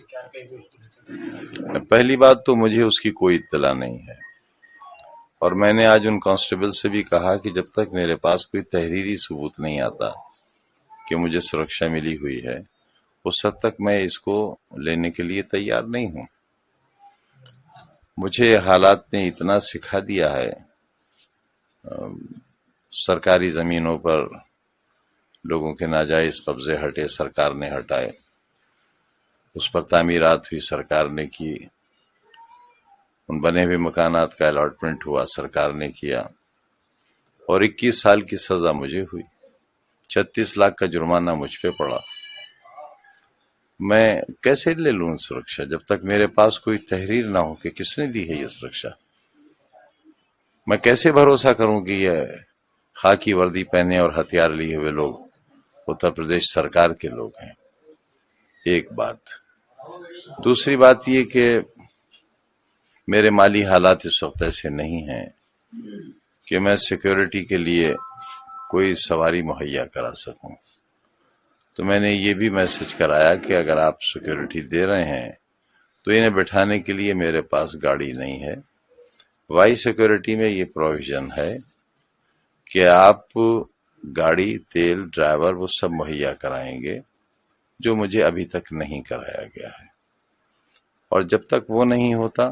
کیا کہیں گے اس کو؟ پہلی بات تو مجھے اس کی کوئی اطلاع نہیں ہے، اور میں نے آج ان کانسٹیبل سے بھی کہا کہ جب تک میرے پاس کوئی تحریری ثبوت نہیں آتا کہ مجھے سرکشا ملی ہوئی ہے، اس حد تک میں اس کو لینے کے لیے تیار نہیں ہوں۔ مجھے حالات نے اتنا سکھا دیا ہے، سرکاری زمینوں پر لوگوں کے ناجائز قبضے ہٹے، سرکار نے ہٹائے، اس پر تعمیرات ہوئی، سرکار نے کی، ان بنے ہوئے مکانات کا الاٹمنٹ ہوا، سرکار نے کیا، اور 21 سال کی سزا مجھے ہوئی، 36 لاکھ کا جرمانہ مجھ پہ پڑا۔ میں کیسے لے لوں سرکشا جب تک میرے پاس کوئی تحریر نہ ہو کہ کس نے دی ہے یہ سرکشا؟ میں کیسے بھروسہ کروں کہ یہ خاکی وردی پہنے اور ہتھیار لیے ہوئے لوگ اتر پردیش سرکار کے لوگ ہیں؟ ایک بات۔ دوسری بات یہ کہ میرے مالی حالات اس وقت ایسے نہیں ہیں کہ میں سیکیورٹی کے لیے کوئی سواری مہیا کرا سکوں، تو میں نے یہ بھی میسج کرایا کہ اگر آپ سیکیورٹی دے رہے ہیں تو انہیں بٹھانے کے لیے میرے پاس گاڑی نہیں ہے۔ وائی سیکیورٹی میں یہ پروویژن ہے کہ آپ گاڑی، تیل، ڈرائیور وہ سب مہیا کرائیں گے، جو مجھے ابھی تک نہیں کرایا گیا ہے، اور جب تک وہ نہیں ہوتا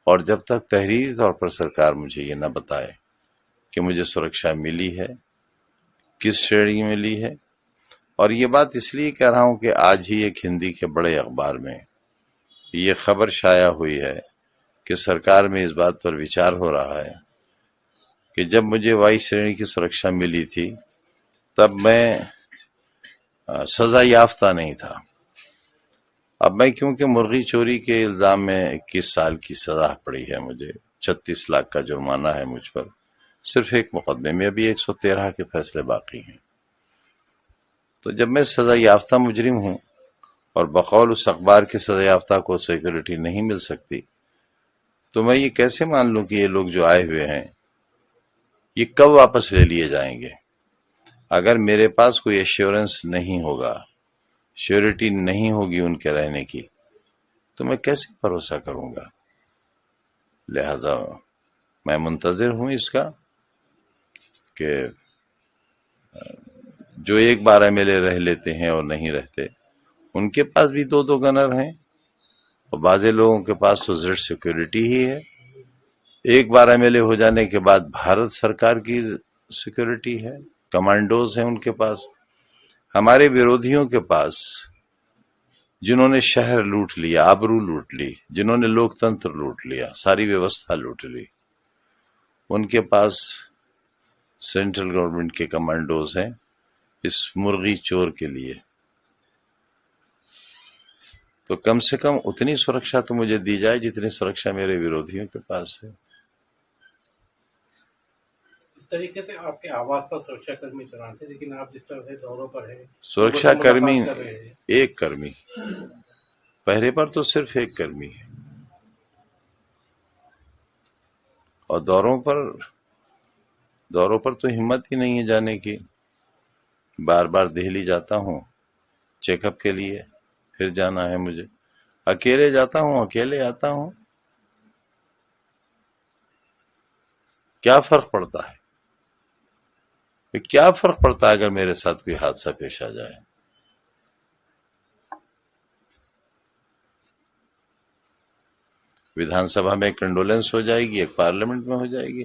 اور جب تک تحریری طور پر سرکار مجھے یہ نہ بتائے کہ مجھے سرکشا ملی ہے، کس شرح ملی ہے۔ اور یہ بات اس لیے کہہ رہا ہوں کہ آج ہی ایک ہندی کے بڑے اخبار میں یہ خبر شائع ہوئی ہے کہ سرکار میں اس بات پر وچار ہو رہا ہے کہ جب مجھے وائی شرح کی سرکشا ملی تھی تب میں سزا یافتہ نہیں تھا، اب میں کیونکہ مرغی چوری کے الزام میں 21 سال کی سزا پڑی ہے، مجھے 36 لاکھ کا جرمانہ ہے مجھ پر، صرف ایک مقدمے میں ابھی 113 کے فیصلے باقی ہیں، تو جب میں سزا یافتہ مجرم ہوں اور بقول اس اخبار کے سزا یافتہ کو سیکورٹی نہیں مل سکتی، تو میں یہ کیسے مان لوں کہ یہ لوگ جو آئے ہوئے ہیں یہ کب واپس لے لیے جائیں گے؟ اگر میرے پاس کوئی ایشورنس نہیں ہوگا، شیورٹی نہیں ہوگی ان کے رہنے کی، تو میں کیسے بھروسہ کروں گا؟ لہذا میں منتظر ہوں اس کا کہ جو ایک 12 MLA رہ لیتے ہیں اور نہیں رہتے، ان کے پاس بھی 2 گنر ہیں، اور بعض لوگوں کے پاس تو زیڈ سیکورٹی ہی ہے۔ ایک 12 MLA ہو جانے کے بعد بھارت سرکار کی سیکورٹی ہے، کمانڈوز ہیں ان کے پاس۔ ہمارے ورودھیوں کے پاس، جنہوں نے شہر لوٹ لیا، آبرو لوٹ لی، جنہوں نے لوک تنتر لوٹ لیا، ساری ویوستھا لوٹ لی، ان کے پاس سینٹرل گورنمنٹ کے کمانڈوز ہیں اس مرغی چور کے لیے، تو کم سے کم اتنی سرکشا تو مجھے دی جائے جتنی سرکشا میرے ورودھیوں کے پاس ہے۔ اس طریقے سے آپ کے آواز پر سرکشا کرمی تیران تھے، لیکن آپ جس طرح سے دوروں پر ہیں، لوگوں سرکشا سے کرمی ملاقات کر رہے ہیں۔ ایک کرمی، پہرے پر تو صرف ایک کرمی ہے، اور دوروں پر تو ہمت ہی نہیں ہے جانے کی۔ بار بار دہلی جاتا ہوں چیک اپ کے لیے، پھر جانا ہے مجھے، اکیلے جاتا ہوں، اکیلے آتا ہوں، کیا فرق پڑتا ہے؟ کیا فرق پڑتا ہے اگر میرے ساتھ کوئی حادثہ پیش آ جائے؟ ویدھان سبھا میں ایک کنڈولنس ہو جائے گی، ایک پارلیمنٹ میں ہو جائے گی،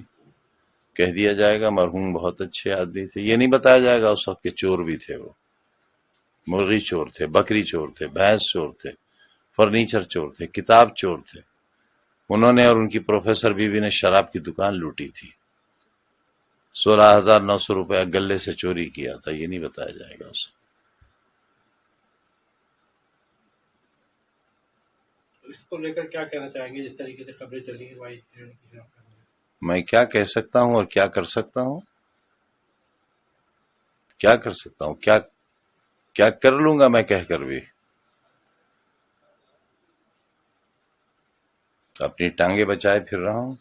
کہہ دیا جائے گا مرحوم بہت اچھے آدمی تھے، یہ نہیں بتایا جائے گا اس وقت کے چور بھی تھے، وہ مرغی چور تھے، بکری چور تھے، بھینس چور تھے، فرنیچر چور تھے، کتاب چور تھے، انہوں نے اور ان کی پروفیسر بیوی نے شراب کی دکان لوٹی تھی، 16,900 روپیہ گلے سے چوری کیا تھا، یہ نہیں بتایا جائے گا اسے۔ اس کو لے کر کیا کہنا چاہیں گے؟ جس طریقے سے خبریں چلی ہیں وائی شرح کی خلاف؟ میں کیا کہہ سکتا ہوں اور کیا کر سکتا ہوں؟ کیا کر سکتا ہوں؟ کیا کر لوں گا میں کہہ کر بھی؟ اپنی ٹانگیں بچائے پھر رہا ہوں۔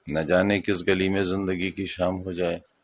نہ جانے کس گلی میں زندگی کی شام ہو جائے۔